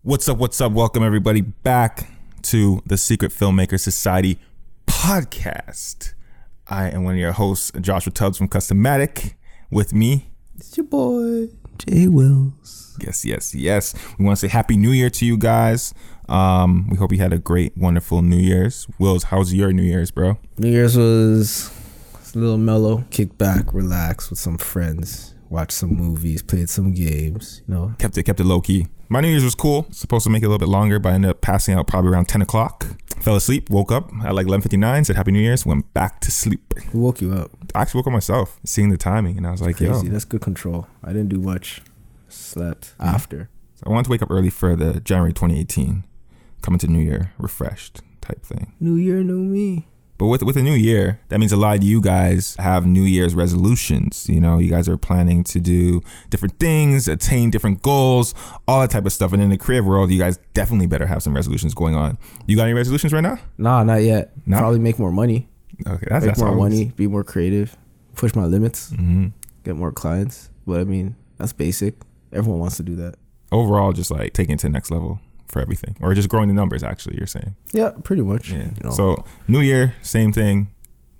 What's up? What's up? Welcome everybody back to the Secret Filmmaker Society podcast. I am one of your hosts, Joshua Tubbs from Customatic. With me, it's your boy, Jay Wills. Yes. We want to say Happy New Year to you guys. We hope you had a great, wonderful New Year's. Wills, how's your New Year's, bro? New Year's was a little mellow. Kick back, relax with some friends, watch some movies, played some games. You know, kept it low key. My New Year's was cool. Supposed to make it a little bit longer, but I ended up passing out probably around 10 o'clock. Fell asleep, woke up at like 11:59, said Happy New Year's, went back to sleep. Who woke you up? I actually woke up myself, seeing the timing, and I was like, crazy. Yo. That's good control. I didn't do much. Slept after. So I wanted to wake up early for the January 2018, coming to New Year, refreshed type thing. New Year, new me. But with a new year, that means a lot of you guys have New Year's resolutions. You know, you guys are planning to do different things, attain different goals, all that type of stuff. And in the creative world, you guys definitely better have some resolutions going on. You got any resolutions right now? Nah, not yet. No? Probably make more money. Okay, that's more money, be more creative, push my limits, get more clients. But I mean, that's basic. Everyone wants to do that. Overall, just like taking it to the next level for everything, or just growing the numbers, actually, you're saying? Yeah, pretty much. Yeah. You know. So New Year, same thing,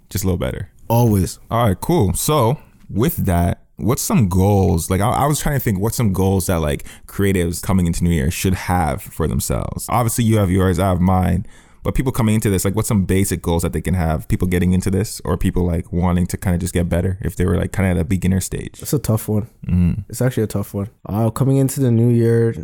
just a little better. Always. All right, cool. So with that, what's some goals? Like I was trying to think what's some goals that like creatives coming into New Year should have for themselves. Obviously you have yours, I have mine. But people coming into this, like what's some basic goals that they can have? People getting into this, or people like wanting to kind of just get better if they were like kind of at a beginner stage? It's a tough one. It's actually a tough one. Coming into the new year,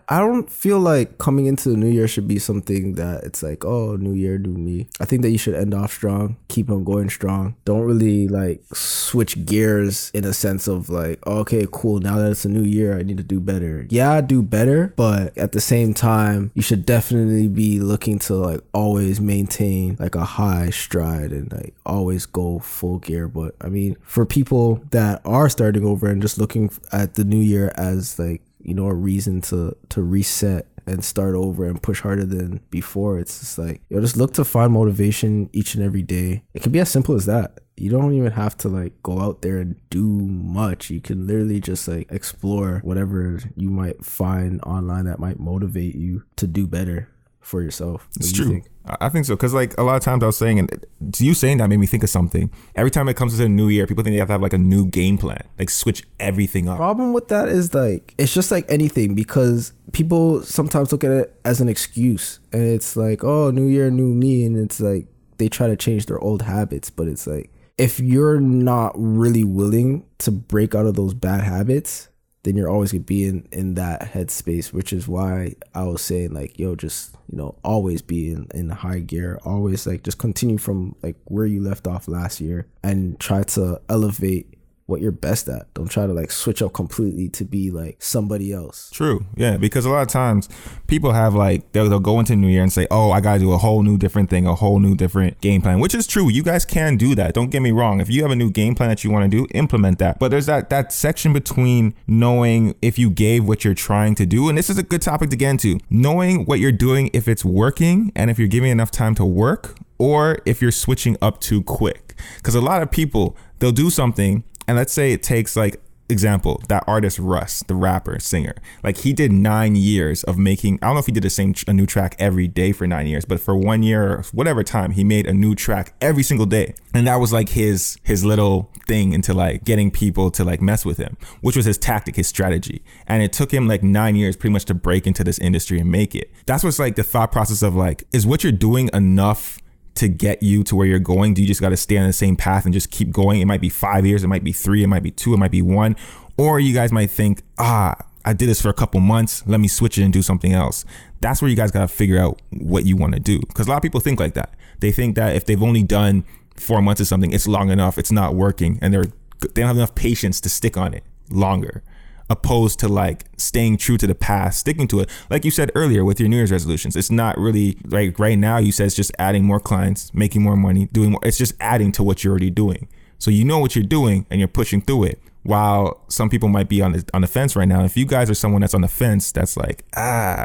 I don't feel like coming into the new year should be something that it's like, oh, new year, new me. I think that you should end off strong, keep on going strong. Don't really like switch gears in a sense of like, oh, okay, cool. Now that it's a new year, I need to do better. Yeah, do better. But at the same time, you should definitely be looking to like always maintain like a high stride and like always go full gear. But I mean, for people that are starting over and just looking at the new year as like, you know, a reason to reset and start over and push harder than before, it's just like, you know, just look to find motivation each and every day. It can be as simple as that. You don't even have to like go out there and do much. You can literally just like explore whatever you might find online that might motivate you to do better for yourself. It's true. I think so, because like a lot of times I was saying, and you saying that made me think of something. Every time it comes to the new year, people think they have to have like a new game plan, like switch everything up. Problem with that is like, it's just like anything, because people sometimes look at it as an excuse, and it's like, oh, new year, new me, and it's like they try to change their old habits. But it's like, if you're not really willing to break out of those bad habits, then you're always gonna be in that headspace, which is why I was saying like, yo, just, you know, always be in high gear, always like just continue from like where you left off last year and try to elevate what you're best at. Don't try to like switch up completely to be like somebody else. True. Yeah, because a lot of times people have like, they'll go into New Year and say, oh, I gotta do a whole new different thing, a whole new different game plan, which is true. You guys can do that. Don't get me wrong. If you have a new game plan that you want to do, implement that. But there's that section between knowing if you gave what you're trying to do, and this is a good topic to get into, knowing what you're doing, if it's working and if you're giving enough time to work, or if you're switching up too quick. Because a lot of people, they'll do something, and let's say it takes like, example, that artist Russ, the rapper, singer, like he did 9 years of making, I don't know if he did a new track every day for 9 years, but for 1 year or whatever time, he made a new track every single day. And that was like his little thing into like getting people to like mess with him, which was his tactic, his strategy. And it took him like 9 years pretty much to break into this industry and make it. That's what's like the thought process of like, is what you're doing enough to get you to where you're going? Do you just got to stay on the same path and just keep going? It might be 5 years, it might be 3, it might be 2, it might be 1. Or you guys might think, I did this for a couple months, let me switch it and do something else. That's where you guys got to figure out what you want to do. Because a lot of people think like that. They think that if they've only done 4 months of something, it's long enough, it's not working, and they don't have enough patience to stick on it longer, opposed to like staying true to the past, sticking to it. Like you said earlier with your New Year's resolutions, it's not really like right now, you said it's just adding more clients, making more money, doing more. It's just adding to what you're already doing. So you know what you're doing and you're pushing through it. While some people might be on the fence right now. If you guys are someone that's on the fence, that's like,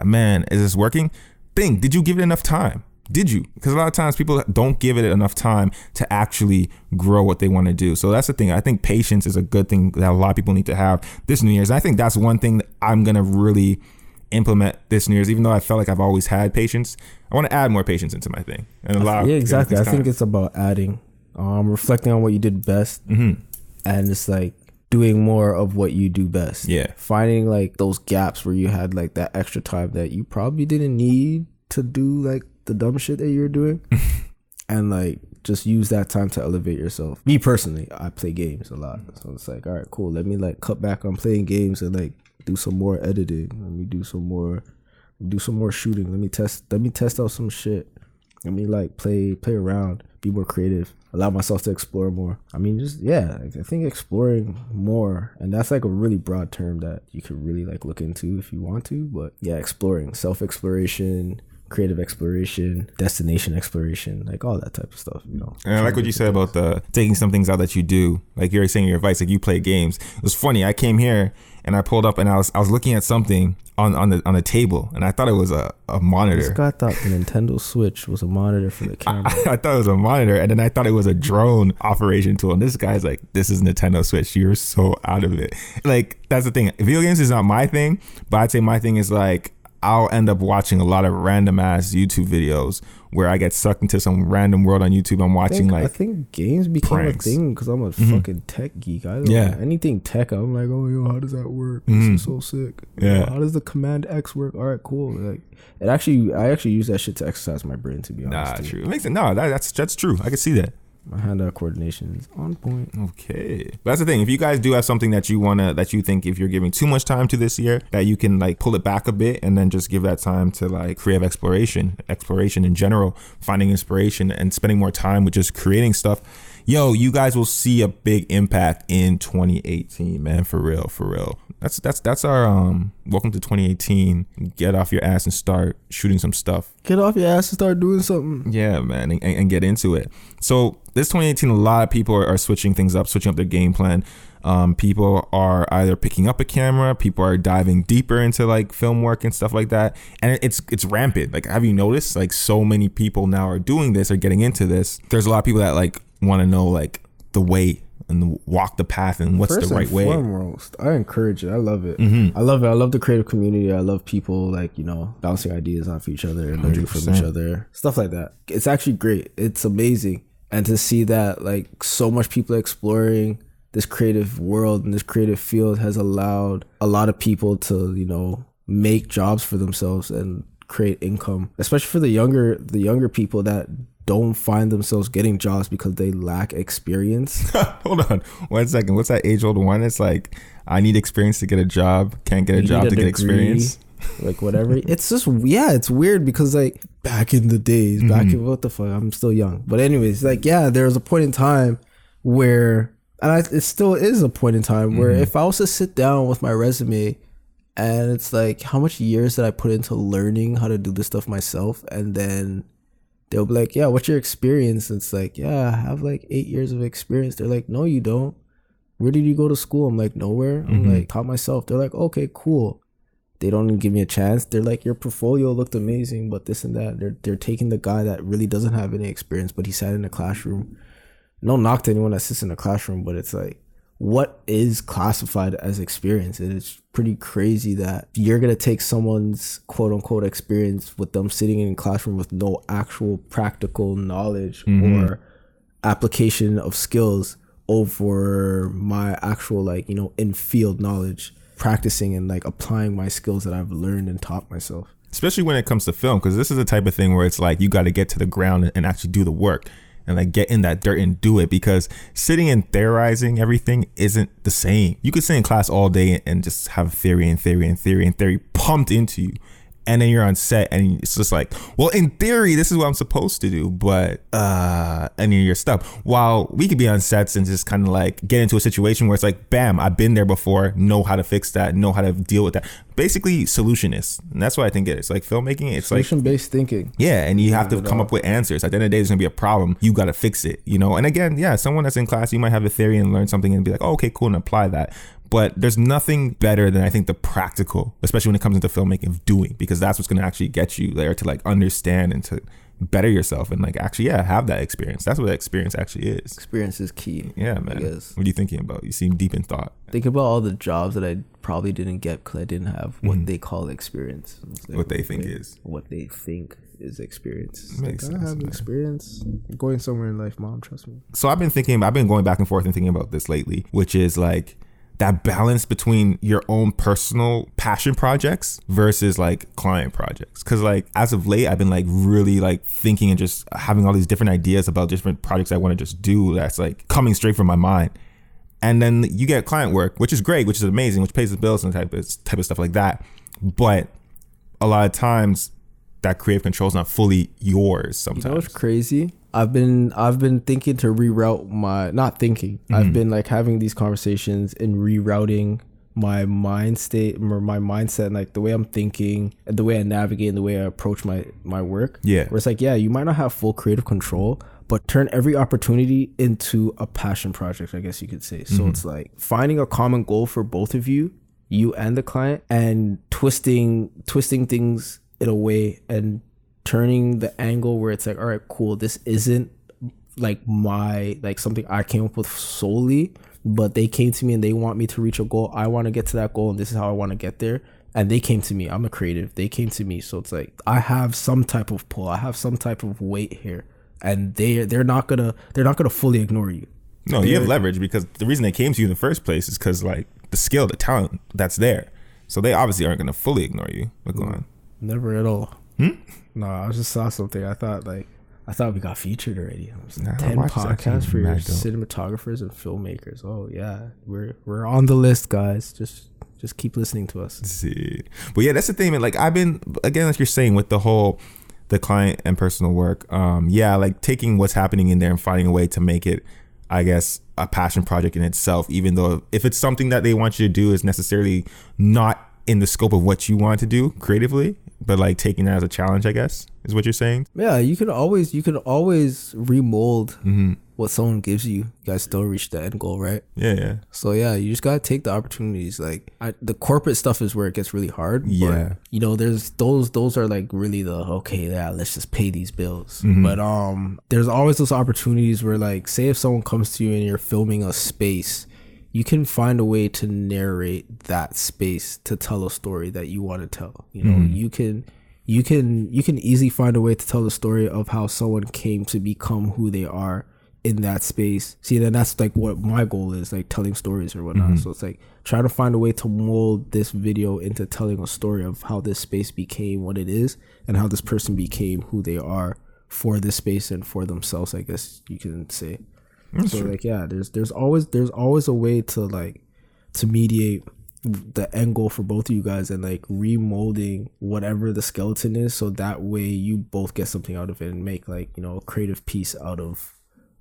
man, is this working? Think, did you give it enough time? Did you? Because a lot of times people don't give it enough time to actually grow what they want to do. So that's the thing. I think patience is a good thing that a lot of people need to have this New Year's. And I think that's one thing that I'm going to really implement this New Year's, even though I felt like I've always had patience, I want to add more patience into my thing and allow. Yeah, exactly. I think it's about adding, reflecting on what you did best, and it's like doing more of what you do best. Yeah, finding like those gaps where you had like that extra time that you probably didn't need to do like the dumb shit that you were doing, and like just use that time to elevate yourself. Me personally, I play games a lot, so it's like, all right, cool. Let me like cut back on playing games and like do some more editing. Let me do some more shooting. Let me test out some shit. Let me like play around, be more creative, allow myself to explore more. I mean, just, yeah, I think exploring more, and that's like a really broad term that you could really like look into if you want to, but yeah, exploring, self-exploration, creative exploration, destination exploration, like all that type of stuff, you know. And I like what you said about the taking some things out that you do, like you're saying your advice, like you play games. It was funny. I came here and I pulled up and I was looking at something on the table, and I thought it was a monitor. This guy thought the Nintendo Switch was a monitor for the camera. I thought it was a monitor, and then I thought it was a drone operation tool. And this guy's like, "This is Nintendo Switch. You're so out of it." Like, that's the thing. Video games is not my thing, but I'd say my thing is like, I'll end up watching a lot of random ass YouTube videos where I get sucked into some random world on YouTube. I'm watching I think games became pranks. a thing because I'm a fucking tech geek. Anything tech, I'm like, oh, yo, how does that work? This is so sick. Yeah. How does the Command X work? All right, cool. Like, I actually use that shit to exercise my brain, to be honest. True. It makes it. No, that's true. I can see that. My hand-eye coordination is on point. Okay. But that's the thing. If you guys do have something that you think if you're giving too much time to this year, that you can like pull it back a bit and then just give that time to like creative exploration in general, finding inspiration and spending more time with just creating stuff. Yo, you guys will see a big impact in 2018, man. For real. That's our welcome to 2018. Get off your ass and start shooting some stuff. Get off your ass and start doing something. Yeah, man, and get into it. So this 2018, a lot of people are switching things up, switching up their game plan. People are either picking up a camera, people are diving deeper into like film work and stuff like that, and it's rampant. Like, have you noticed like so many people now are doing this or getting into this? There's a lot of people that like want to know like the way and walk the path and what's the right way. Foremost, I encourage it. I love it. I love it. I love the creative community. I love people like, you know, bouncing ideas off each other and learning from each other, stuff like that. It's actually great. It's amazing. And to see that like so much people exploring this creative world and this creative field has allowed a lot of people to, you know, make jobs for themselves and create income, especially for the younger people that don't find themselves getting jobs because they lack experience. Hold on 1 second. What's that age-old one? It's like, I need experience to get a job. Can't get a job to get experience. Like whatever. It's just, yeah, it's weird because like back in the days, what the fuck? I'm still young. But anyways, like, yeah, there was a point in time where, and it still is a point in time where if I was to sit down with my resume and it's like, how much years did I put into learning how to do this stuff myself? And then they'll be like, yeah, what's your experience? It's like, yeah, I have like 8 years of experience. They're like, no, you don't. Where did you go to school? I'm like, nowhere. I'm like, taught myself. They're like, okay, cool. They don't even give me a chance. They're like, your portfolio looked amazing, but this and that. They're taking the guy that really doesn't have any experience, but he sat in a classroom. No knock to anyone that sits in a classroom, but it's like, what is classified as experience? And it's pretty crazy that you're going to take someone's quote unquote experience with them sitting in a classroom with no actual practical knowledge or application of skills over my actual, like, you know, in field knowledge, practicing and like applying my skills that I've learned and taught myself. Especially when it comes to film, because this is the type of thing where it's like, you got to get to the ground and actually do the work. And like get in that dirt and do it, because sitting and theorizing everything isn't the same. You could sit in class all day and just have theory pumped into you, and then you're on set and it's just like, well, in theory this is what I'm supposed to do, but and then you're stuck. While we could be on sets and just kind of like get into a situation where it's like, bam, I've been there before, know how to fix that, know how to deal with that. Basically solutionists, and that's what I think it is. Like filmmaking, it's solution-based thinking. Yeah, and you have to come up with answers. At the end of the day, there's gonna be a problem, you gotta fix it, you know. And again, yeah, someone that's in class, you might have a theory and learn something and be like, oh, okay, cool, and apply that. But there's nothing better than I think the practical, especially when it comes into filmmaking, of doing, because that's what's going to actually get you there to like understand and to better yourself and like actually have that experience. That's what that experience actually is. Experience is key. Yeah, man. What are you thinking about? You seem deep in thought. Think about all the jobs that I probably didn't get because I didn't have what they call experience. Like what they think is experience. Makes like, sense, I have man. experience going somewhere in life, Mom, trust me. So I've been going back and forth and thinking about this lately, which is like that balance between your own personal passion projects versus like client projects. Cause like as of late, I've been like really like thinking and just having all these different ideas about different projects I want to just do that's like coming straight from my mind. And then you get client work, which is great, which is amazing, which pays the bills and type of stuff like that. But a lot of times that creative control is not fully yours sometimes. You know what's crazy? I've been thinking to reroute I've been like having these conversations and rerouting my mind state or my mindset and like the way I'm thinking and the way I navigate and the way I approach my work. Yeah. Where it's like, yeah, you might not have full creative control, but turn every opportunity into a passion project, I guess you could say. So it's like finding a common goal for both of you and the client, and twisting things in a way and turning the angle where it's like, all right, cool, this isn't like something I came up with solely, but they came to me and they want me to reach a goal. I want to get to that goal and this is how I want to get there. And they came to me. I'm a creative. They came to me. So it's like I have some type of pull. I have some type of weight here. And they're not gonna fully ignore you. No, you have leverage because the reason they came to you in the first place is because like the skill, the talent that's there. So they obviously aren't gonna fully ignore you. What's going on? Never at all. No, I just saw something. I thought we got featured already. 10 podcasts for your cinematographers and filmmakers. Oh yeah, we're on the list, guys. Just keep listening to us. See, but yeah, that's the thing, man. Like I've been, again, like you're saying, with the client and personal work. Like taking what's happening in there and finding a way to make it, I guess, a passion project in itself. Even though if it's something that they want you to do is necessarily not in the scope of what you want to do creatively, but like taking that as a challenge, I guess, is what you're saying. Yeah, you could always remold what someone gives you. You guys still reach the end goal, right? Yeah. So yeah, you just gotta take the opportunities. Like the corporate stuff is where it gets really hard. Yeah. But, there's those are like really let's just pay these bills. But there's always those opportunities where, like, say if someone comes to you and you're filming a space, you can find a way to narrate that space to tell a story that you want to tell. You can easily find a way to tell the story of how someone came to become who they are in that space. See, then that's like what my goal is, like telling stories or whatnot. So it's like try to find a way to mold this video into telling a story of how this space became what it is and how this person became who they are for this space and for themselves, I guess you can say. That's so true. Like, yeah, there's always a way to mediate the end goal for both of you guys and like remolding whatever the skeleton is, so that way you both get something out of it and make like, a creative piece out of,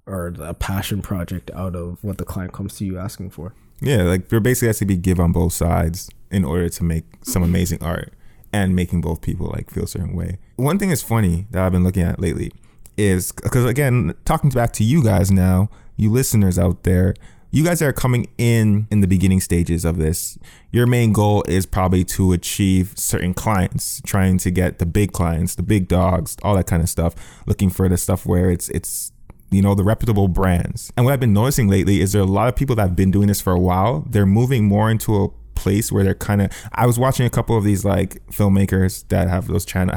or a passion project out of what the client comes to you asking for. Yeah, like there basically has to be give on both sides in order to make some amazing art and making both people like feel a certain way. One thing is funny that I've been looking at lately is, because again, talking back to you guys now, you listeners out there, you guys that are coming in the beginning stages of this, your main goal is probably to achieve certain clients, trying to get the big clients, the big dogs, all that kind of stuff, looking for the stuff where it's the reputable brands. And what I've been noticing lately is there are a lot of people that have been doing this for a while. They're moving more into a place where they're kind of, I was watching a couple of these like filmmakers that have have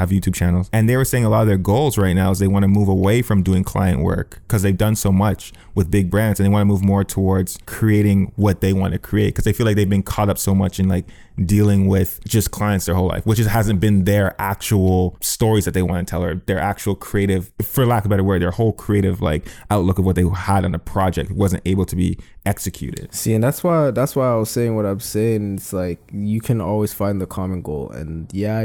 YouTube channels, and they were saying a lot of their goals right now is they want to move away from doing client work because they've done so much with big brands, and they want to move more towards creating what they want to create, because they feel like they've been caught up so much in like dealing with just clients their whole life, which hasn't been their actual stories that they want to tell, or their actual creative, for lack of a better word, their whole creative like outlook of what they had on a project wasn't able to be executed. See, and that's why I was saying what I'm saying. It's like you can always find the common goal, and yeah,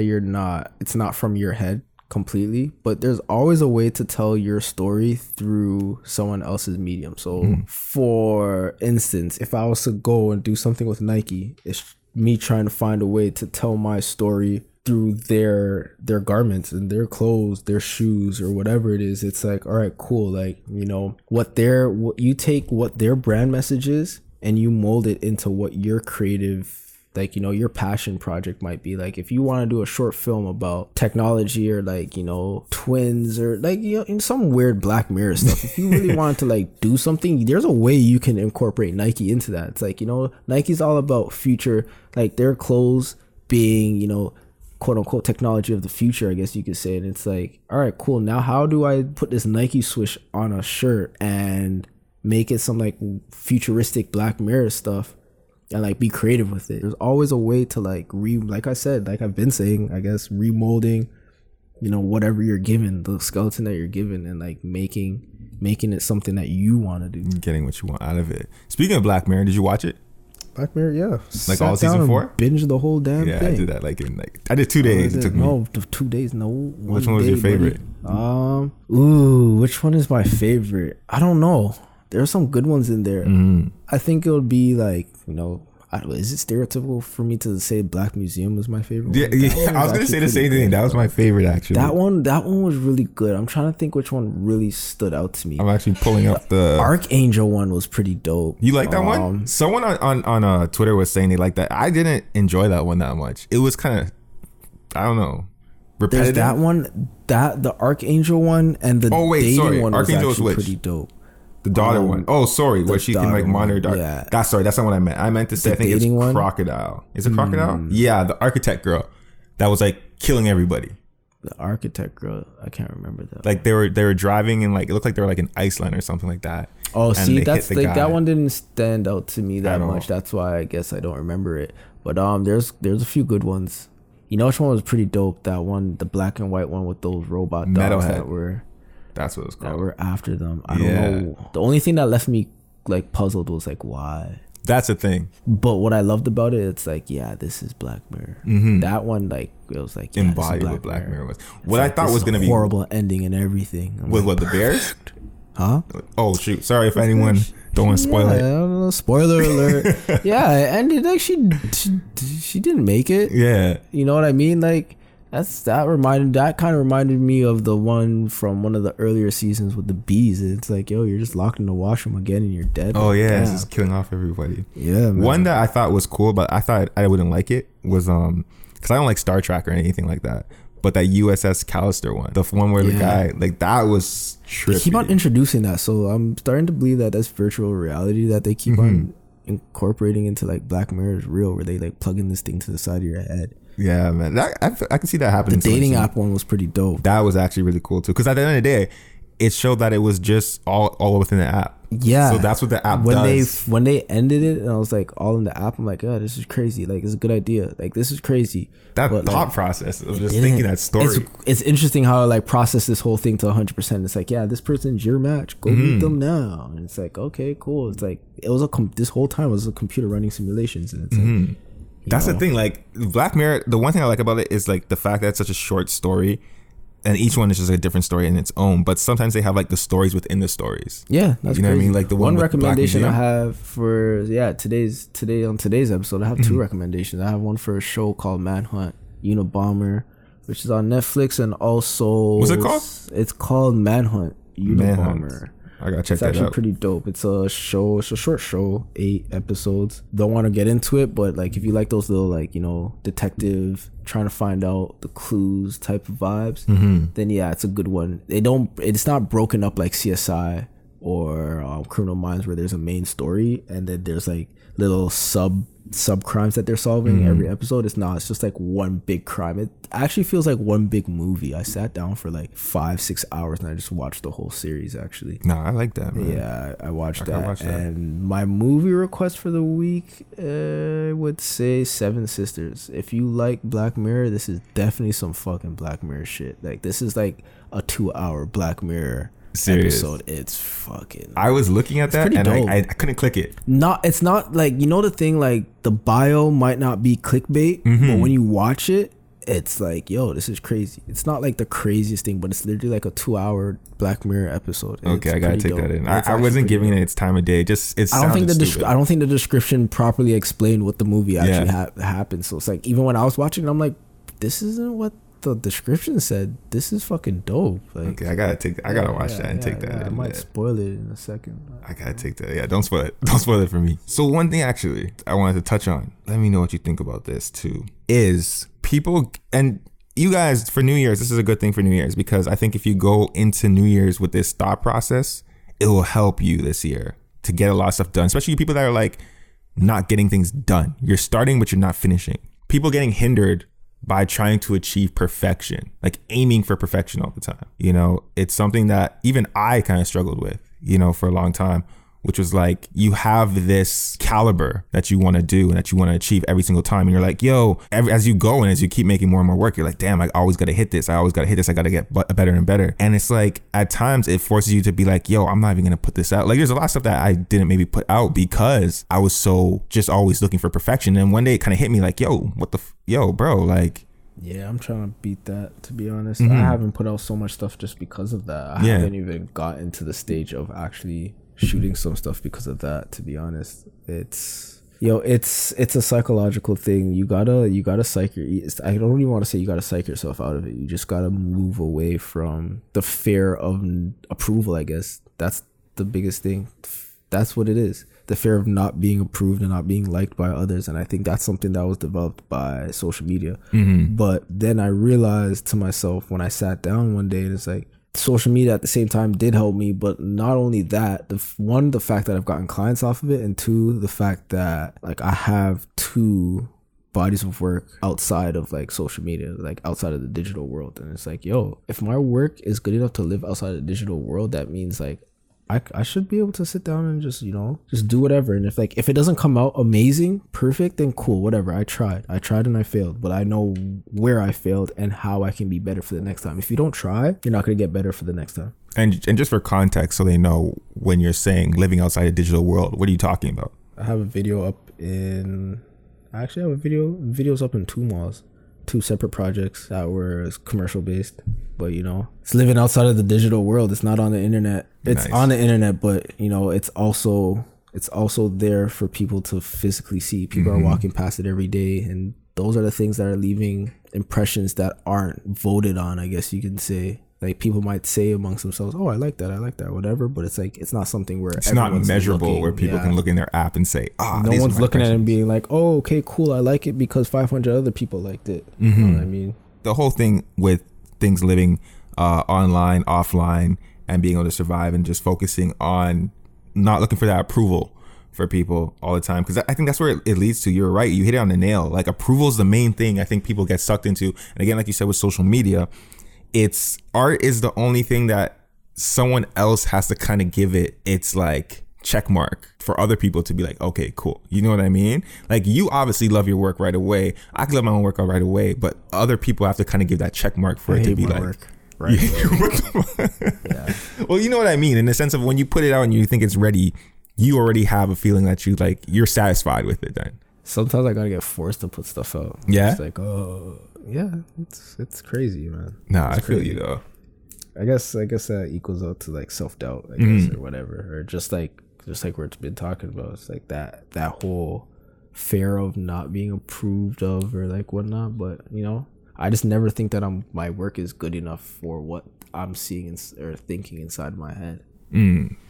it's not from your head completely, but there's always a way to tell your story through someone else's medium. So for instance, if I was to go and do something with Nike, it's me trying to find a way to tell my story through their garments and their clothes, their shoes, or whatever it is. It's like, all right, cool. Like, you take what their brand message is and you mold it into what your creative, like, you know, your passion project might be. Like if you want to do a short film about technology or like, you know, twins or like, you know, in some weird Black Mirror stuff, if you really wanted to like do something, there's a way you can incorporate Nike into that. It's like, you know, Nike's all about future, like their clothes being, you know, quote unquote technology of the future, I guess you could say. And it's like, all right, cool, now how do I put this Nike swoosh on a shirt and make it some like futuristic Black Mirror stuff and like be creative with it? There's always a way to like like I said, like I've been saying, I guess, remolding, you know, whatever you're given, the skeleton that you're given, and like making it something that you want to do, getting what you want out of it. Speaking of Black Mirror, did you watch it? Black Mirror, yeah. Like all season 4? Binge the whole damn thing. Yeah, I did that I did 2 days. It took me. No, 2 days. No. Which one was your favorite? Which one is my favorite? I don't know. There are some good ones in there. I think it would be like, you know, is it stereotypical for me to say Black Museum was my favorite? Yeah, I was gonna say the same thing. That was my favorite actually. That one was really good. I'm trying to think which one really stood out to me. I'm actually pulling up the Archangel one was pretty dope. You like that one? Someone on Twitter was saying they liked that. I didn't enjoy that one that much. It was kind of, I don't know, repetitive. There's that one, the Archangel one, and the dating one was Archangel actually was pretty dope. The daughter one. Oh, sorry. Where she can like monitor daughter. Yeah. That's not what I meant. I meant to say, I think it's one? Crocodile. Is it Crocodile? Yeah, the architect girl that was like killing everybody. The architect girl, I can't remember that. Like they were driving and like it looked like they were like in Iceland or something like that. Oh, and see, that's like that one didn't stand out to me that much. All. That's why I guess I don't remember it. But there's a few good ones. You know which one was pretty dope? That one, the black and white one with those robot dogs that were. That's what it was called. That were after them. I don't know. The only thing that left me like puzzled was like why. That's the thing. But what I loved about it, it's like, yeah, this is Black Mirror. That one, like, it was like, yeah, embodied what Black Mirror was. What I thought was gonna be horrible ending and everything. With what, the bears? Huh? Oh shoot! Sorry if anyone don't want to spoil it. I don't know. Spoiler alert. Yeah, it ended like she didn't make it. Yeah. You know what I mean? Like. That kind of reminded me of the one from one of the earlier seasons with the bees. It's like, yo, you're just locked in the washroom again and you're dead. Oh yeah, it's just killing off everybody. Yeah, man. One that I thought was cool, but I thought I wouldn't like it was because I don't like Star Trek or anything like that. But that USS Callister one, the one where the guy, like, that was trippy. They keep on introducing that, so I'm starting to believe that that's virtual reality that they keep on incorporating into like Black Mirror is real, where they like plug in this thing to the side of your head. Yeah, man. I can see that happening. The dating app one was pretty dope. That was actually really cool too. Because at the end of the day, it showed that it was just all within the app. Yeah. So that's what the app does. When they ended it, and I was like, all in the app, I'm like, oh, this is crazy. Like, it's a good idea. Like, this is crazy. That thought process of just thinking that story. It's interesting how I like process this whole thing to 100%. It's like, yeah, this person's your match. Go meet them now. And it's like, okay, cool. It's like, it was this whole time was a computer running simulations. And it's like, that's the thing, like Black Mirror, the one thing I like about it is like the fact that it's such a short story and each one is just a different story in its own, but sometimes they have like the stories within the stories. Yeah, that's, you know crazy. What I mean? Like the one recommendation I have for today's episode, I have two recommendations. I have one for a show called Manhunt Unabomber, which is on Netflix, and also what's it called? It's called Manhunt Unabomber. I gotta check that out. It's actually pretty dope. It's a show. It's a short show, 8 episodes. Don't want to get into it, but like if you like those little like, you know, detective trying to find out the clues type of vibes, then yeah, it's a good one. It's not broken up like CSI or Criminal Minds where there's a main story and then there's like little sub crimes that they're solving every episode. It's not. It's just like one big crime. It actually feels like one big movie. I sat down for like 5-6 hours and I just watched the whole series actually. No, I like that, man. Yeah, I watched that. And my movie request for the week, I would say Seven Sisters. If you like Black Mirror, this is definitely some fucking Black Mirror shit. Like this is like a 2-hour Black Mirror episode. It's fucking, I was looking at that and I couldn't click it. It's not like, you know, the thing, like the bio might not be clickbait, but when you watch it, it's like, yo, this is crazy. It's not like the craziest thing, but it's literally like a 2-hour Black Mirror episode. Okay, I gotta take that in. I wasn't giving it its time of day. Just I don't think the description properly explained what the movie actually happened. So it's like, even when I was watching it, I'm like, this isn't what the description said, this is fucking dope. Like, okay, I gotta watch that and take that. Yeah, I might spoil it in a second. I gotta take that. Yeah, don't spoil it. Don't spoil it for me. So one thing actually I wanted to touch on, let me know what you think about this too, is people, and you guys, for New Year's, this is a good thing for New Year's, because I think if you go into New Year's with this thought process, it will help you this year to get a lot of stuff done, especially people that are like not getting things done. You're starting, but you're not finishing. People getting hindered by trying to achieve perfection, like aiming for perfection all the time. You know, it's something that even I kind of struggled with, you know, for a long time, which was like, you have this caliber that you want to do and that you want to achieve every single time. And you're like, yo, as you go and as you keep making more and more work, you're like, damn, I always got to hit this. I always got to hit this. I got to get better and better. And it's like, at times it forces you to be like, yo, I'm not even going to put this out. Like, there's a lot of stuff that I didn't maybe put out because I was so just always looking for perfection. And one day it kind of hit me like, yo, yo, bro, like, yeah, I'm trying to beat that, to be honest. I haven't put out so much stuff just because of that. I haven't even gotten to the stage of actually shooting some stuff because of that, to be honest. It's a psychological thing. You gotta psych I don't even want to say you gotta psych yourself out of it. You just gotta move away from the fear of approval, I guess. That's the biggest thing. That's what it is. The fear of not being approved and not being liked by others. And I think that's something that was developed by social media. But then I realized to myself when I sat down one day, and it's like, social media at the same time did help me, but not only that, the fact that I've gotten clients off of it, and two, the fact that like I have two bodies of work outside of like social media, like outside of the digital world. And it's like, yo, if my work is good enough to live outside of the digital world, that means like I should be able to sit down and just do whatever. And if it doesn't come out amazing, perfect, then cool, whatever. I tried and I failed, but I know where I failed and how I can be better for the next time. If you don't try, you're not going to get better for the next time. And just for context, so they know, when you're saying living outside a digital world, what are you talking about? I have a video up in, videos up in two malls. Two separate projects that were commercial based, but it's living outside of the digital world. It's not on the internet. It's on the internet, but it's also there for people to physically see. People are walking past it every day, and those are the things that are leaving impressions that aren't voted on, I guess you can say. Like, people might say amongst themselves, oh, I like that, whatever, but it's like, it's not something where it's not measurable, where people can look in their app and say, no one's looking at it and being like, oh, okay, cool, I like it because 500 other people liked it. You know what I mean? The whole thing with things living online, offline, and being able to survive, and just focusing on not looking for that approval for people all the time, because I think that's where it leads to. You're right, you hit it on the nail. Like, approval is the main thing I think people get sucked into. And again, like you said, with social media, it's art is the only thing that someone else has to kind of give it its like check mark for other people to be like, okay, cool. You know what I mean? Like, you obviously love your work right away. I can love my own work right away, but other people have to kind of give that check mark for it to be like, work. Right. Yeah. Well, you know what I mean? In the sense of, when you put it out and you think it's ready, you already have a feeling that you're satisfied with it then. Sometimes I gotta get forced to put stuff out. Yeah. It's like, oh yeah, it's crazy, man. Nah, I feel you though. I guess that equals out to like self-doubt, I guess, or whatever, or just like we've been talking about. It's like that whole fear of not being approved of or like whatnot. But I just never think that my work is good enough for what I'm seeing or thinking inside my head.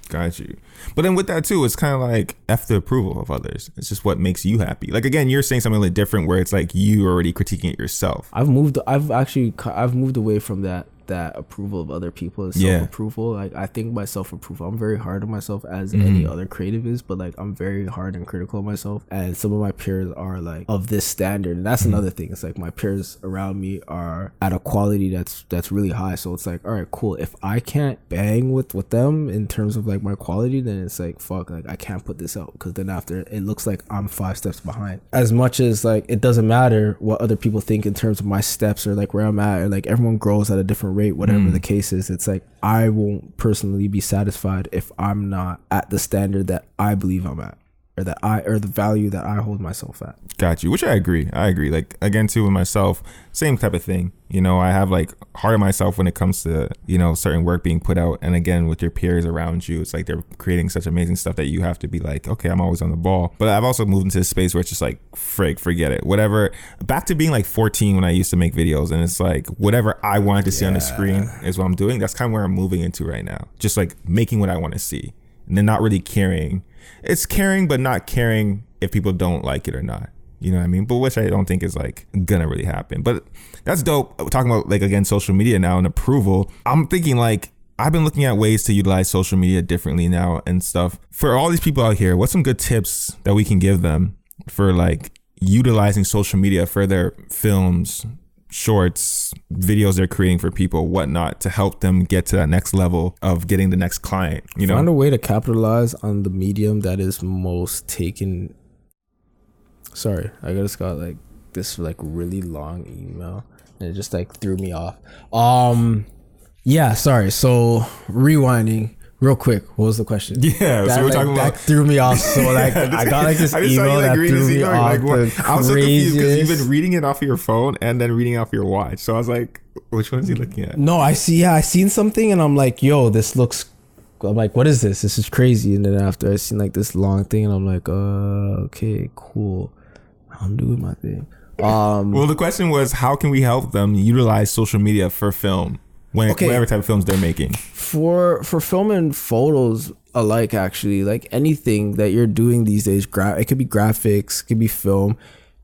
Got you. But then with that too, it's kind of like F the approval of others. It's just what makes you happy. Like, again, you're saying something a little different, where it's like you already critiquing it yourself. I've moved away from that approval of other people and self-approval. Like, I think my self-approval, I'm very hard on myself, as any other creative is, but like, I'm very hard and critical of myself, and some of my peers are like of this standard, and that's another thing. It's like, my peers around me are at a quality that's really high, so it's like, all right, cool, if I can't bang with them in terms of like my quality, then it's like, fuck, like, I can't put this out, because then after, it looks like I'm 5 steps behind. As much as like, it doesn't matter what other people think in terms of my steps or like where I'm at, or like, everyone grows at a different rate, whatever the case is. It's like, I won't personally be satisfied if I'm not at the standard that I believe I'm at. or the value that I hold myself at. Got you. Which I agree. Like, again, too, with myself, same type of thing. You know, I have like hard on myself when it comes to, you know, certain work being put out. And again, with your peers around you, it's like they're creating such amazing stuff that you have to be like, okay, I'm always on the ball. But I've also moved into a space where it's just like, forget it. Whatever. Back to being like 14 when I used to make videos. And it's like, whatever I wanted to see on the screen is what I'm doing. That's kind of where I'm moving into right now. Just like making what I want to see. And then not really caring. It's caring, but not caring if people don't like it or not. You know what I mean? But which I don't think is like gonna really happen. But that's dope. We're talking about like, again, social media now and approval. I'm thinking like, I've been looking at ways to utilize social media differently now and stuff. For all these people out here, what's some good tips that we can give them for like utilizing social media for their films, shorts, videos they're creating for people, whatnot, to help them get to that next level of getting the next client? You know, find a way to capitalize on the medium that is most taken. Sorry, I just got like this like really long email and it just like threw me off. Yeah, sorry. So rewinding real quick, what was the question? Yeah, that, so we're like, talking about that threw me off. So like I got like this email that threw me off. Like, I was so confused because you've been reading it off of your phone and then reading off your watch. So I was like, which one is he looking at? No, I seen something and I'm like, yo, this looks. I'm like, what is this? This is crazy. And then after I seen like this long thing and I'm like, okay, cool. I'm doing my thing. Well, the question was, how can we help them utilize social media for film, whatever type of films they're making? For film and photos alike, actually, like anything that you're doing these days, it could be graphics, it could be film.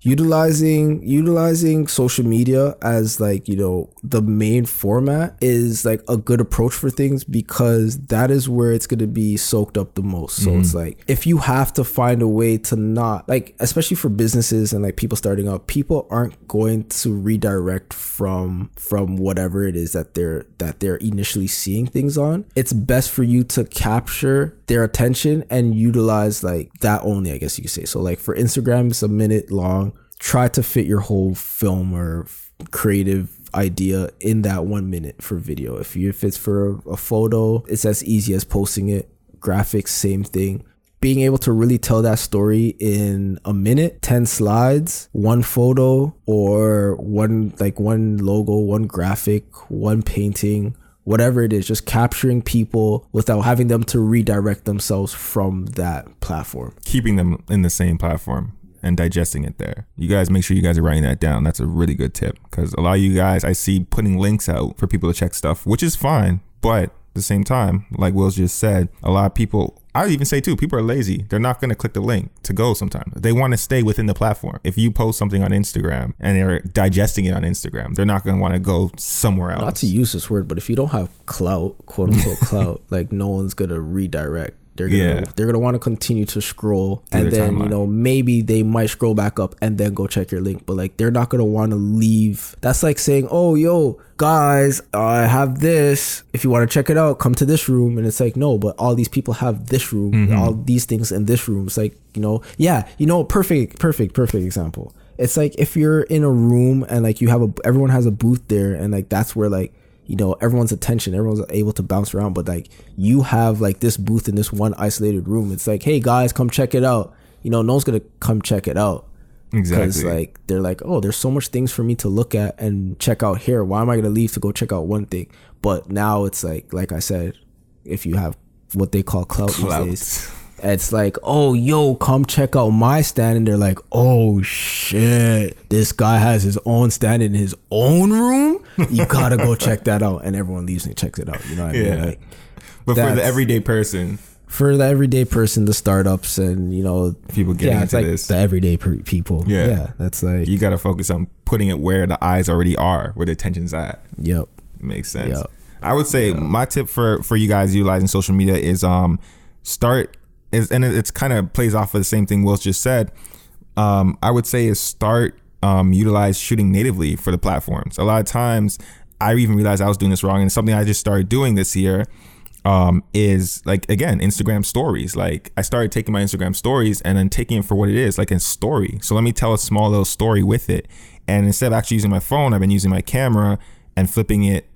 Utilizing social media as like, you know, the main format is like a good approach for things because that is where it's going to be soaked up the most. So it's like, if you have to find a way to not like, especially for businesses and like people starting out, people aren't going to redirect from whatever it is that they're initially seeing things on. It's best for you to capture their attention and utilize like that only, I guess you could say. So like for Instagram, it's a minute long. Try to fit your whole film or creative idea in that 1 minute for video. If it's for a photo, it's as easy as posting it. Graphics, same thing. Being able to really tell that story in a minute, 10 slides, one photo, or one logo, one graphic, one painting, whatever it is, just capturing people without having them to redirect themselves from that platform. Keeping them in the same platform and digesting it there. You guys make sure you guys are writing that down. That's a really good tip because a lot of you guys I see putting links out for people to check stuff, which is fine. But at the same time, like Will's just said, a lot of people, I would even say too, people are lazy. They're not going to click the link to go sometimes. They want to stay within the platform. If you post something on Instagram and they're digesting it on Instagram, they're not going to want to go somewhere else. Not to use this word, but if you don't have clout, quote unquote clout, like no one's going to redirect. They're gonna want to continue to scroll and then timeline. You know, maybe they might scroll back up and then go check your link, but like they're not gonna want to leave. That's like saying, oh yo guys, I have this, if you want to check it out, come to this room. And it's like, no, but all these people have this room, all these things in this room. It's like, you know, perfect example. It's like if you're in a room and like everyone has a booth there and like that's where like, you know, everyone's able to bounce around, but like you have like this booth in this one isolated room. It's like, hey guys, come check it out. You know, no one's gonna come check it out. Exactly. Because like they're like, oh, there's so much things for me to look at and check out here. Why am I gonna leave to go check out one thing? But now it's like I said, if you have what they call clout these days, it's like, oh yo, come check out my stand, and they're like, oh shit, this guy has his own stand in his own room. You gotta go check that out, and everyone leaves and checks it out. You know what I mean? Like, but for the everyday person, the startups, and you know, people getting into like this, the everyday people. Yeah, that's like you gotta focus on putting it where the eyes already are, where the attention's at. Yep, makes sense. Yep. I would say my tip for you guys utilizing social media is and it's kind of plays off of the same thing Will just said. I would say is start utilize shooting natively for the platforms. A lot of times I even realized I was doing this wrong, and it's something I just started doing this year is like, again, Instagram stories. Like I started taking my Instagram stories and then taking it for what it is, like a story. So let me tell a small little story with it. And instead of actually using my phone, I've been using my camera and flipping it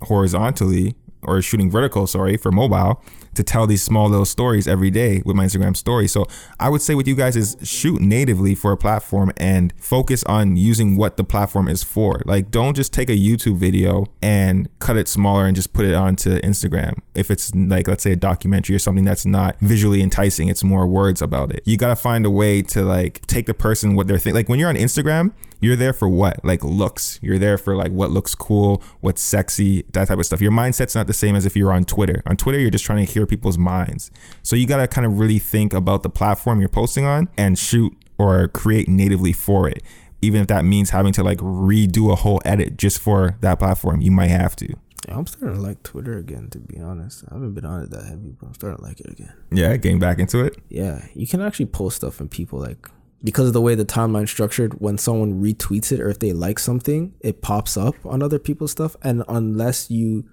horizontally or shooting vertical, sorry, for mobile, to tell these small little stories every day with my Instagram story. So I would say with you guys is shoot natively for a platform and focus on using what the platform is for. Like, don't just take a YouTube video and cut it smaller and just put it onto Instagram. If it's like, let's say a documentary or something that's not visually enticing, it's more words about it. You got to find a way to like take the person, what they're thinking. Like when you're on Instagram, you're there for what? Like looks. You're there for like what looks cool, what's sexy, that type of stuff. Your mindset's not the same as if you're on Twitter. On Twitter, you're just trying to hear people's minds. So you got to kind of really think about the platform you're posting on and shoot or create natively for it. Even if that means having to like redo a whole edit just for that platform, you might have to. Yeah, I'm starting to like Twitter again, to be honest. I haven't been on it that heavy, but I'm starting to like it again. Yeah, getting back into it. Yeah, you can actually post stuff and people like, because of the way the timeline's structured, when someone retweets it or if they like something, it pops up on other people's stuff. And unless you,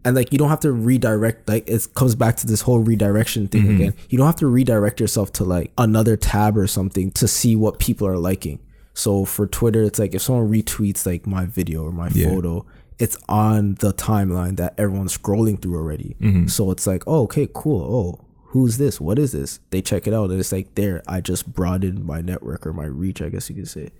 and like, you don't have to redirect, like it comes back to this whole redirection thing again. You don't have to redirect yourself to like another tab or something to see what people are liking. So for Twitter, it's like if someone retweets like my video or my photo, it's on the timeline that everyone's scrolling through already. So it's like, oh, okay, cool. Oh, who's this? What is this? They check it out and it's like, there, I just broadened my network or my reach, I guess you could say,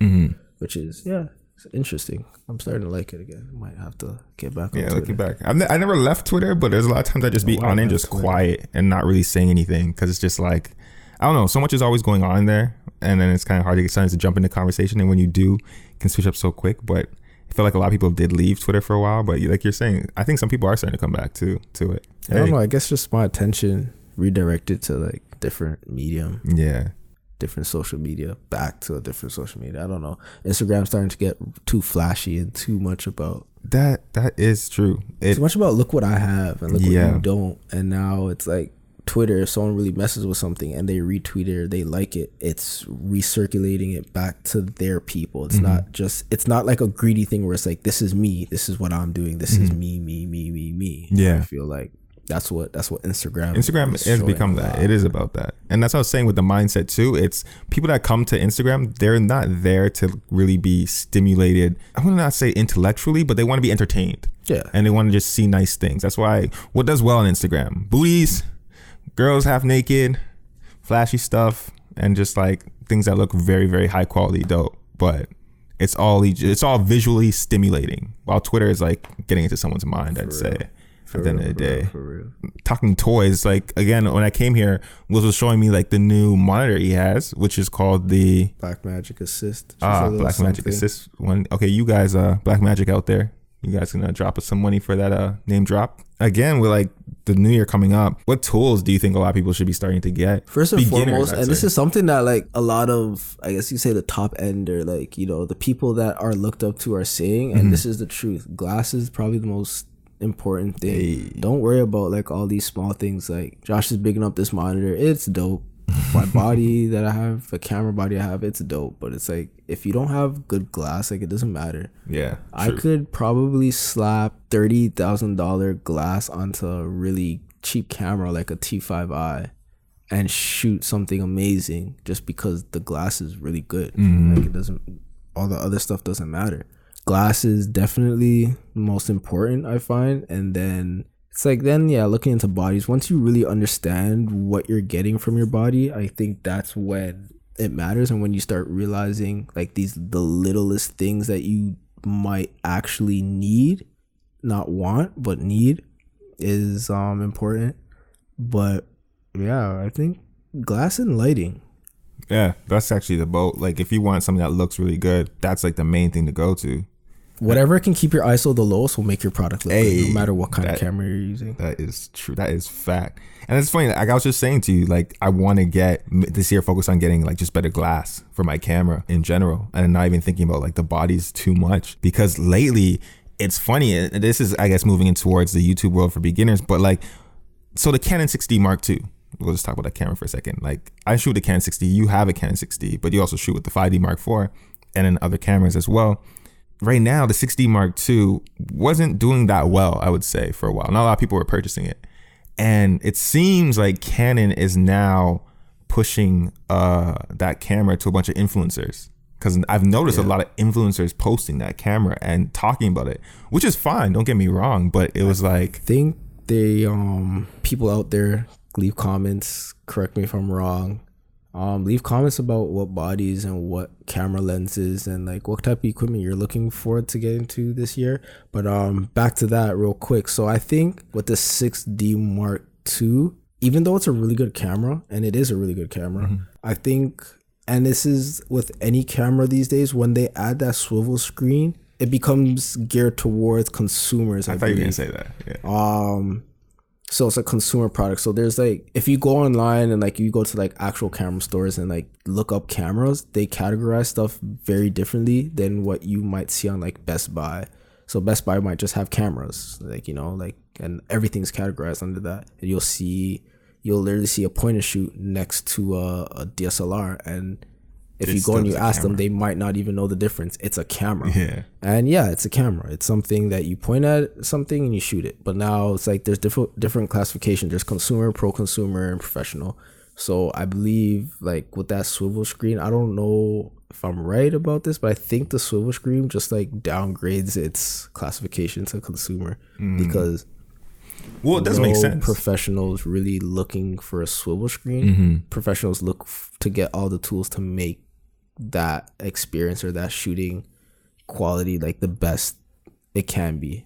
which is, it's interesting. I'm starting to like it again. Might have to get back on Twitter. Looking back, I never left Twitter, but there's a lot of times I just be on it and just quiet and not really saying anything because it's just like, I don't know, so much is always going on there, and then it's kind of hard to get sometimes to jump into conversation, and when you do, you can switch up so quick. But I feel like a lot of people did leave Twitter for a while, but like you're saying, I think some people are starting to come back to it. I don't know, I guess just my attention redirected to like different medium. Yeah. Different social media, back to a different social media. I don't know. Instagram's starting to get too flashy and too much about that. That is true. Too much about look what I have and look what you don't. And now it's like Twitter, if someone really messes with something and they retweet it or they like it, it's recirculating it back to their people. It's not just, it's not like a greedy thing where it's like, this is me, this is what I'm doing, this is me. Yeah. I feel like that's what Instagram has become that. It is about that. And that's what I was saying with the mindset too. It's people that come to Instagram, they're not there to really be stimulated. I would not say intellectually, but they want to be entertained. Yeah. And they want to just see nice things. That's why what does well on Instagram? Booties, girls half naked, flashy stuff, and just like things that look very, very high quality dope. But it's all visually stimulating. While Twitter is like getting into someone's mind, I'd say. At the end of the day, for real. Talking toys, like again, when I came here, Will was showing me like the new monitor he has, which is called the Blackmagic Assist. Blackmagic Assist one. Okay, you guys, Blackmagic out there, you guys gonna drop us some money for that name drop? Again, with like the new year coming up, what tools do you think a lot of people should be starting to get? First and foremost, and this is something that like a lot of, I guess you say the top end or like, you know, the people that are looked up to are saying, and this is the truth. Glasses probably the most important thing. Don't worry about like all these small things. Like Josh is bigging up this monitor, it's dope. My body that I have, the camera body I have, it's dope. But it's like, if you don't have good glass, like it doesn't matter. Yeah, true. I could probably slap $30,000 glass onto a really cheap camera like a T5i and shoot something amazing just because the glass is really good. Like it doesn't, all the other stuff doesn't matter. Glass is definitely most important, I find. And then it's like, looking into bodies, once you really understand what you're getting from your body, I think that's when it matters. And when you start realizing like the littlest things that you might actually need, not want, but need, is important. But yeah, I think glass and lighting. Yeah, that's actually the boat. Like if you want something that looks really good, that's like the main thing to go to. Whatever can keep your ISO the lowest will make your product look good, no matter what kind of camera you're using. That is true. That is fact. And it's funny, like I was just saying to you, like I want to get this year focus on getting like just better glass for my camera in general, and not even thinking about like the bodies too much, because lately it's funny, and this is I guess moving in towards the YouTube world for beginners, but like, so the Canon 6D Mark II, we'll just talk about that camera for a second. Like I shoot the Canon 6D, you have a Canon 6D, but you also shoot with the 5D Mark IV and then other cameras as well. Right now, the 6D Mark II wasn't doing that well, I would say, for a while. Not a lot of people were purchasing it. And it seems like Canon is now pushing that camera to a bunch of influencers. Because I've noticed a lot of influencers posting that camera and talking about it, which is fine, don't get me wrong. But it was like... I think they people out there, leave comments, correct me if I'm wrong. Leave comments about what bodies and what camera lenses and like what type of equipment you're looking forward to get into this year. But back to that real quick. So I think with the 6D Mark II, even though it's a really good camera, and it is a really good camera, I think, and this is with any camera these days, when they add that swivel screen, it becomes geared towards consumers. I thought you were gonna say that. Yeah. So it's a consumer product. So there's like, if you go online and like you go to like actual camera stores and like look up cameras, they categorize stuff very differently than what you might see on like Best Buy. So Best Buy might just have cameras, like, you know, like, and everything's categorized under that. And you'll literally see a point and shoot next to a DSLR, and if you go and you ask them, they might not even know the difference. It's a camera. Yeah. And yeah, it's a camera. It's something that you point at something and you shoot it. But now it's like there's different classifications. There's consumer, pro-consumer, and professional. So I believe like with that swivel screen, I don't know if I'm right about this, but I think the swivel screen just like downgrades its classification to consumer because it does make sense. Professionals really looking for a swivel screen. Professionals look to get all the tools to make that experience or that shooting quality like the best it can be.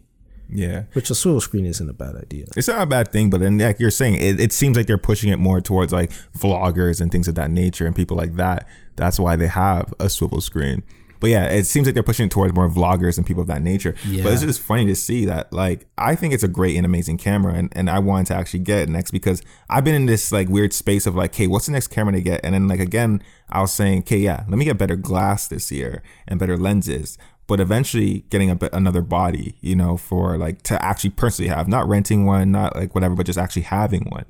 Yeah. Which a swivel screen isn't a bad idea. It's not a bad thing, but then like you're saying, it seems like they're pushing it more towards like vloggers and things of that nature and people like that. That's why they have a swivel screen. But yeah, it seems like they're pushing it towards more vloggers and people of that nature. Yeah. But it's just funny to see that, like, I think it's a great and amazing camera, and I wanted to actually get it next because I've been in this like weird space of like, hey, what's the next camera to get? And then like, again, I was saying, okay, yeah, let me get better glass this year and better lenses. But eventually getting another body, you know, for like to actually personally have, not renting one, not like whatever, but just actually having one.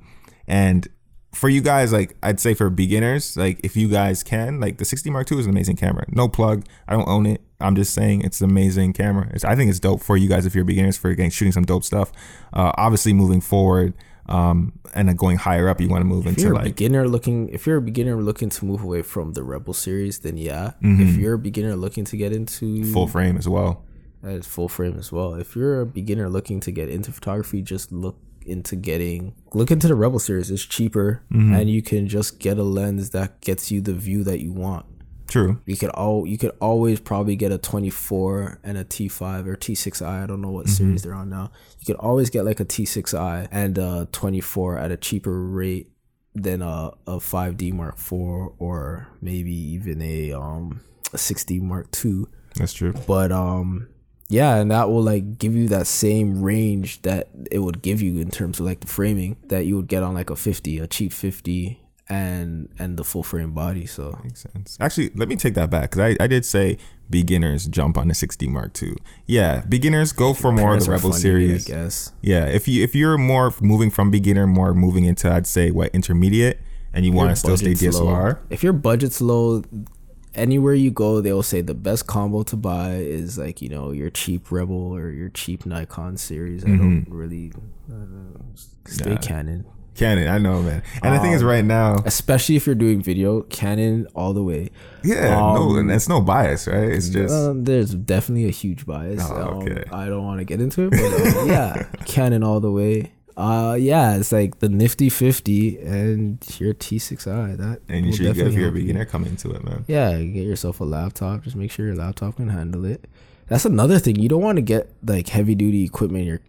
And for you guys, like I'd say for beginners, like if you guys can, like the 60 Mark II is an amazing camera. No plug. I don't own it. I'm just saying it's an amazing camera. I think it's dope for you guys if you're beginners for shooting some dope stuff. Obviously moving forward and then going higher up, you want to move into like if you're a beginner looking to move away from the Rebel series, then yeah. If you're a beginner looking to get into full frame as well. That is full frame as well. If you're a beginner looking to get into photography, just look into the Rebel series. It's cheaper and you can just get a lens that gets you the view that you want. True. You could always probably get a 24 and a T5 or T6i. I don't know what series they're on now. You could always get like a T6i and a 24 at a cheaper rate than a 5D Mark IV or maybe even a 6D Mark II. That's true. But yeah, and that will like give you that same range that it would give you in terms of like the framing that you would get on like a cheap 50 and the full frame body. So makes sense. Actually, let me take that back because I did say beginners jump on the 60 Mark II. Yeah, beginners go for more of the Rebel series. I guess. Yeah, if you're more moving from beginner, more moving into I'd say intermediate, and you want to still stay DSLR. If your budget's low, anywhere you go, they will say the best combo to buy is like, you know, your cheap Rebel or your cheap Nikon series. I don't really stay Canon. Canon, I know, man. And the thing is, right now, especially if you're doing video, Canon all the way. Yeah, and it's no bias, right? It's just there's definitely a huge bias. Okay. I don't want to get into it, but yeah, Canon all the way. Yeah, it's like the nifty 50 and your T6i. That and you should get if you're a beginner coming into it, man. Yeah, get yourself a laptop. Just make sure your laptop can handle it. That's another thing. You don't want to get like heavy duty equipment. Your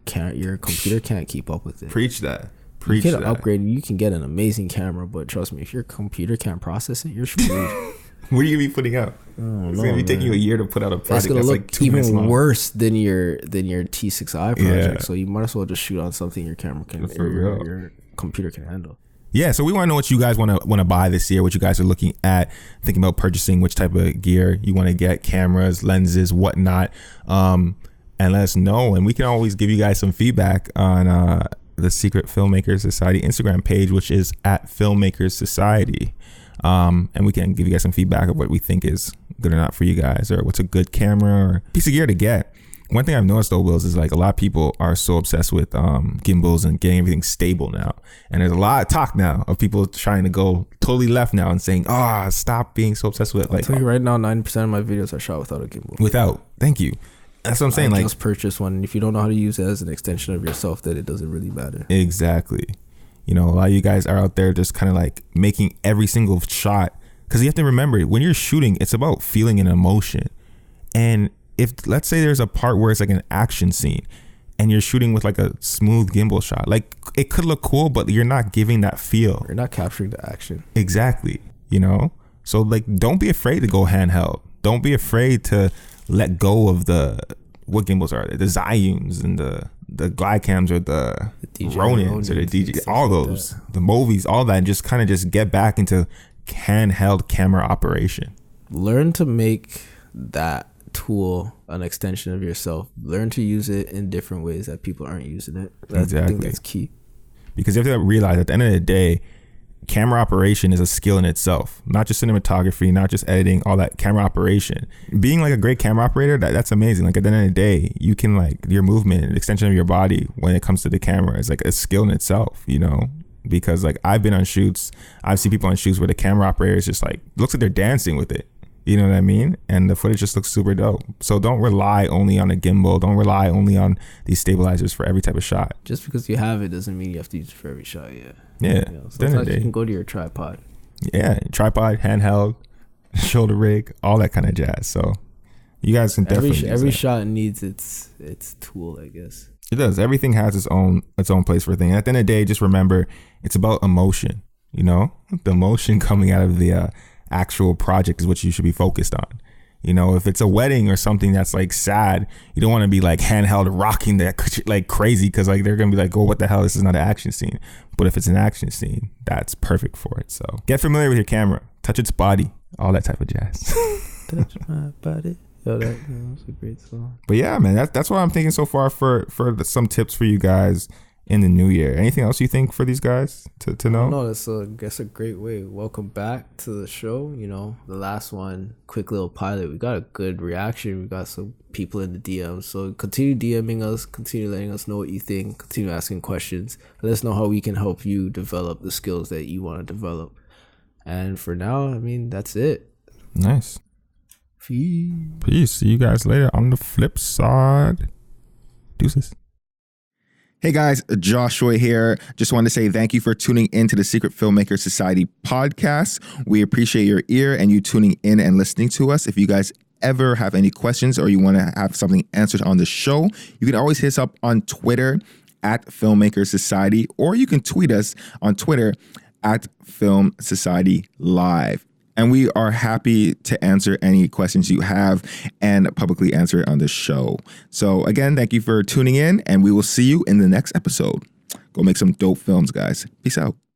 computer can't keep up with it. Preach that. You can upgrade. You can get an amazing camera, but trust me, if your computer can't process it, you're screwed. What are you gonna be putting out? It's gonna be taking you a year to put out a project. It's gonna look like 2 minutes long. Even worse than your T6i project. Yeah. So you might as well just shoot on something your camera can your computer can handle. Yeah, so we want to know what you guys want to buy this year, what you guys are looking at, thinking about purchasing, which type of gear you want to get, cameras, lenses, whatnot, and let us know. And we can always give you guys some feedback on the Secret Filmmakers Society Instagram page, which is at Filmmakers Society. And we can give you guys some feedback of what we think is good or not for you guys, or what's a good camera or piece of gear to get. One thing I've noticed though, Wills, is like a lot of people are so obsessed with gimbals and getting everything stable now. And there's a lot of talk now of people trying to go totally left now and saying, stop being so obsessed with it. I'll tell you right now, 90% of my videos are shot without a gimbal. Thank you. That's what I'm saying. Like, just purchase one. And if you don't know how to use it as an extension of yourself, then it doesn't really matter. Exactly. You know, a lot of you guys are out there just kind of like making every single shot, because you have to remember, when you're shooting, it's about feeling an emotion. And if, let's say there's a part where it's like an action scene and you're shooting with like a smooth gimbal shot, like it could look cool, but you're not giving that feel. You're not capturing the action. Exactly. You know, so like, don't be afraid to go handheld. Don't be afraid to let go of what gimbals are they? The Xions and the Glidecams or the Ronins or the DJ, all those, the Movies, all that, and just kind of just get back into handheld camera operation. Learn to make that tool an extension of yourself. Learn to use it in different ways that people aren't using it. Exactly. I think that's key. Because you have to realize at the end of the day, camera operation is a skill in itself, not just cinematography, not just editing, all that. Camera operation, being like a great camera operator, that's amazing. Like at the end of the day, you can, like, your movement, an extension of your body when it comes to the camera is like a skill in itself, you know? Because like, I've been on shoots, I've seen people on shoots where the camera operator is just like, looks like they're dancing with it. You know what I mean? And the footage just looks super dope. So don't rely only on a gimbal. Don't rely only on these stabilizers for every type of shot. Just because you have it doesn't mean you have to use it for every shot. Yeah. Yeah. You know, sometimes you can go to your tripod. Yeah. Tripod, handheld, shoulder rig, all that kind of jazz. So you guys can definitely every shot needs its tool, I guess. It does. Everything has its own place for a thing. And at the end of the day, just remember, it's about emotion. You know, the emotion coming out of the actual project is what you should be focused on. You know, if it's a wedding or something that's like sad, you don't want to be like handheld rocking that like crazy, because like they're gonna be like, oh, what the hell, this is not an action scene. But if it's an action scene, that's perfect for it. So get familiar with your camera, touch its body, all that type of jazz. Touch my body. Yo, that was a great song. But yeah, man, that's what I'm thinking so far for some tips for you guys in the new year. Anything else you think for these guys to know? No, that's a great way. Welcome back to the show. You know, the last one, quick little pilot. We got a good reaction. We got some people in the DMs. So continue DMing us. Continue letting us know what you think. Continue asking questions. Let us know how we can help you develop the skills that you want to develop. And for now, I mean, that's it. Nice. Peace. See you guys later on the flip side. Deuces. Hey guys, Joshua here. Just wanted to say thank you for tuning in to the Secret Filmmaker Society podcast. We appreciate your ear and you tuning in and listening to us. If you guys ever have any questions or you want to have something answered on the show, you can always hit us up on Twitter at Filmmaker Society, or you can tweet us on Twitter at Film Society Live. And we are happy to answer any questions you have and publicly answer it on the show. So again, thank you for tuning in, and we will see you in the next episode. Go make some dope films, guys. Peace out.